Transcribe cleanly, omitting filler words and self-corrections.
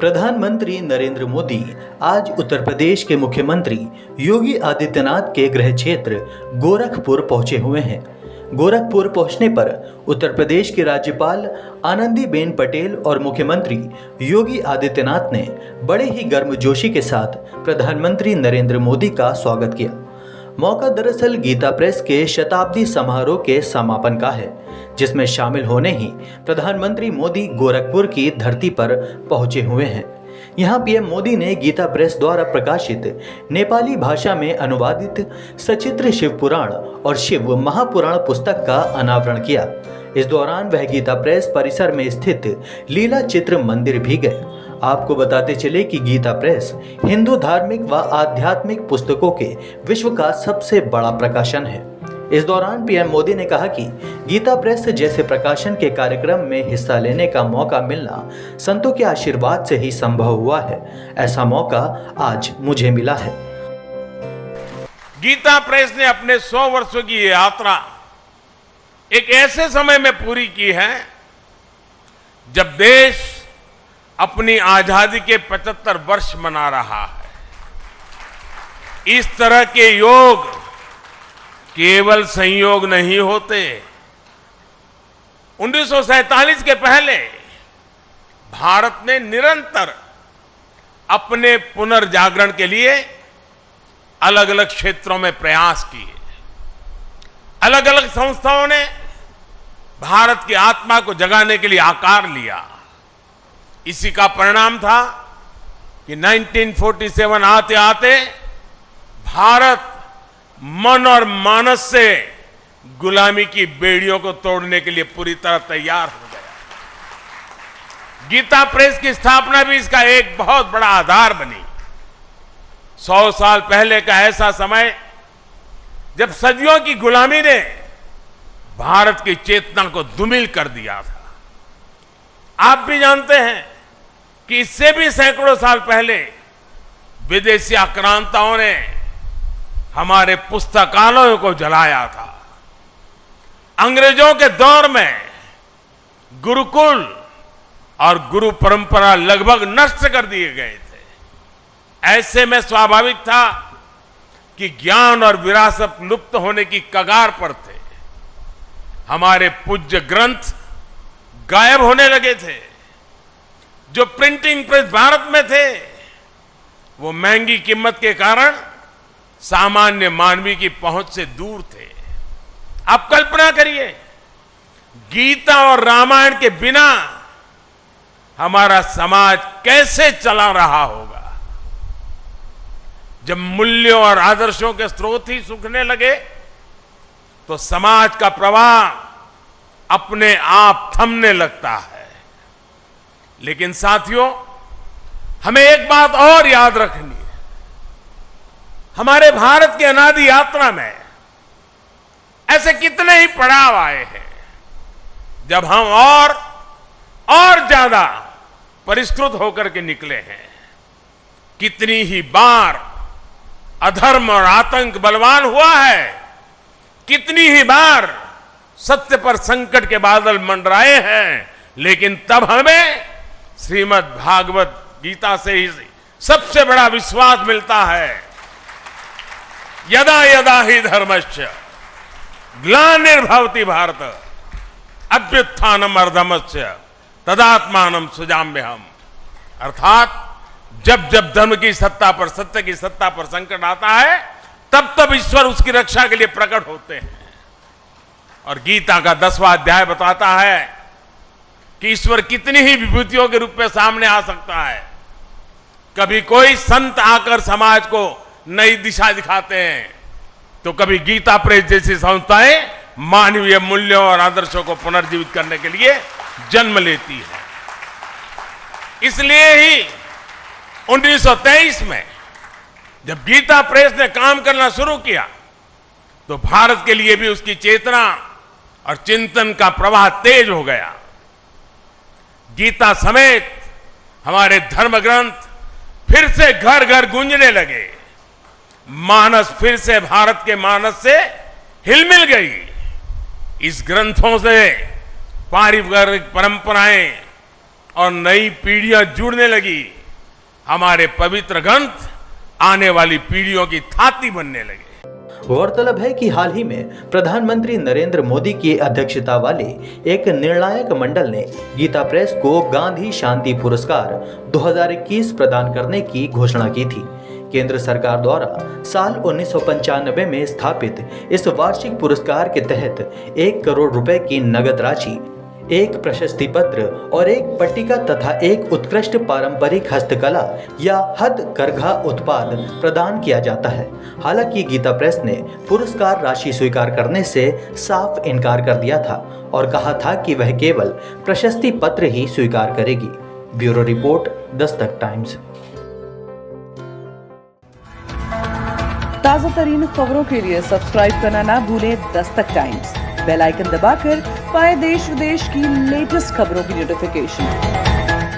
प्रधानमंत्री नरेंद्र मोदी आज उत्तर प्रदेश के मुख्यमंत्री योगी आदित्यनाथ के गृह क्षेत्र गोरखपुर पहुंचे हुए हैं। गोरखपुर पहुंचने पर उत्तर प्रदेश की राज्यपाल आनंदीबेन पटेल और मुख्यमंत्री योगी आदित्यनाथ ने बड़े ही गर्मजोशी के साथ प्रधानमंत्री नरेंद्र मोदी का स्वागत किया। मौका दरअसल गीता प्रेस के शताब्दी समारोह के समापन का है, जिसमें शामिल होने ही प्रधानमंत्री मोदी गोरखपुर की धरती पर पहुंचे हुए हैं। यहां पीएम मोदी ने गीता प्रेस द्वारा प्रकाशित नेपाली भाषा में अनुवादित सचित्र शिव पुराण और शिव महापुराण पुस्तक का अनावरण किया। इस दौरान वह गीता प्रेस परिसर में स्थित लीला चित्र मंदिर भी गए। आपको बताते चले कि गीता प्रेस हिंदू धार्मिक व आध्यात्मिक पुस्तकों के विश्व का सबसे बड़ा प्रकाशन है। इस दौरान पीएम मोदी ने कहा कि गीता प्रेस जैसे प्रकाशन के कार्यक्रम में हिस्सा लेने का मौका मिलना संतों के आशीर्वाद से ही संभव हुआ है। ऐसा मौका आज मुझे मिला है। गीता प्रेस ने अपने 100 वर्षों की यात्रा एक ऐसे समय में पूरी की है जब देश अपनी आजादी के 75 वर्ष मना रहा है। इस तरह के योग केवल संयोग नहीं होते। 1947 के पहले भारत ने निरंतर अपने पुनर्जागरण के लिए अलग अलग क्षेत्रों में प्रयास किए। अलग अलग संस्थाओं ने भारत की आत्मा को जगाने के लिए आकार लिया। इसी का परिणाम था कि 1947 आते आते भारत मन और मानस से गुलामी की बेड़ियों को तोड़ने के लिए पूरी तरह तैयार हो गया। गीता प्रेस की स्थापना भी इसका एक बहुत बड़ा आधार बनी। 100 साल पहले का ऐसा समय जब सदियों की गुलामी ने भारत की चेतना को धूमिल कर दिया था। आप भी जानते हैं कि इससे भी सैकड़ों साल पहले विदेशी आक्रांताओं ने हमारे पुस्तकालयों को जलाया था। अंग्रेजों के दौर में गुरुकुल और गुरु परंपरा लगभग नष्ट कर दिए गए थे। ऐसे में स्वाभाविक था कि ज्ञान और विरासत लुप्त होने की कगार पर थे। हमारे पूज्य ग्रंथ गायब होने लगे थे। जो प्रिंटिंग प्रेस भारत में थे वो महंगी कीमत के कारण सामान्य मानवी की पहुंच से दूर थे। आप कल्पना करिए, गीता और रामायण के बिना हमारा समाज कैसे चला रहा होगा। जब मूल्यों और आदर्शों के स्रोत ही सूखने लगे तो समाज का प्रवाह अपने आप थमने लगता है। लेकिन साथियों, हमें एक बात और याद रखनी है। हमारे भारत की अनादि यात्रा में ऐसे कितने ही पड़ाव आए हैं जब हम और ज्यादा परिष्कृत होकर के निकले हैं। कितनी ही बार अधर्म और आतंक बलवान हुआ है। कितनी ही बार सत्य पर संकट के बादल मंडराए हैं। लेकिन तब हमें श्रीमद् भागवत गीता से ही सबसे बड़ा विश्वास मिलता है। यदा यदा हि धर्मस्य ग्लानिर्भवति भारत अभ्युत्थानम अधर्मस्य तदात्मानं सृजाम्यहम्। अर्थात जब जब धर्म की सत्ता पर, सत्य की सत्ता पर संकट आता है तब तब ईश्वर उसकी रक्षा के लिए प्रकट होते हैं। और गीता का 10वां अध्याय बताता है कि ईश्वर कितनी ही विभूतियों के रूप में सामने आ सकता है। कभी कोई संत आकर समाज को नई दिशा दिखाते हैं तो कभी गीता प्रेस जैसी संस्थाएं मानवीय मूल्यों और आदर्शों को पुनर्जीवित करने के लिए जन्म लेती है। इसलिए ही 1923 में जब गीता प्रेस ने काम करना शुरू किया तो भारत के लिए भी उसकी चेतना और चिंतन का प्रवाह तेज हो गया। गीता समेत हमारे धर्म ग्रंथ फिर से घर घर गूंजने लगे। मानस फिर से भारत के मानस से हिलमिल गई। इस ग्रंथों से पारिवारिक परंपराएं, और नई पीढ़ियां जुड़ने लगी, हमारे पवित्र ग्रंथ आने वाली पीढ़ियों की थाती बनने लगे। गौरतलब है कि हाल ही में प्रधानमंत्री नरेंद्र मोदी की अध्यक्षता वाले एक निर्णायक मंडल ने गीता प्रेस को गांधी शांति पुरस्कार 2021 प्रदान करने की घोषणा की थी। केंद्र सरकार द्वारा साल 1995 में स्थापित इस वार्षिक पुरस्कार के तहत 1 करोड़ रुपए की नगद राशि, एक प्रशस्ति पत्र और एक पट्टिका तथा एक उत्कृष्ट पारंपरिक हस्तकला या हथकरघा उत्पाद प्रदान किया जाता है। हालांकि गीता प्रेस ने पुरस्कार राशि स्वीकार करने से साफ इनकार कर दिया था और कहा था कि वह केवल प्रशस्ति पत्र ही स्वीकार करेगी। Bureau report, Dastak times. ताजा तरीन खबरों के लिए सब्सक्राइब करना ना भूलें दस्तक टाइम्स। बेल आइकन दबाकर पाएं देश विदेश की लेटेस्ट खबरों की नोटिफिकेशन।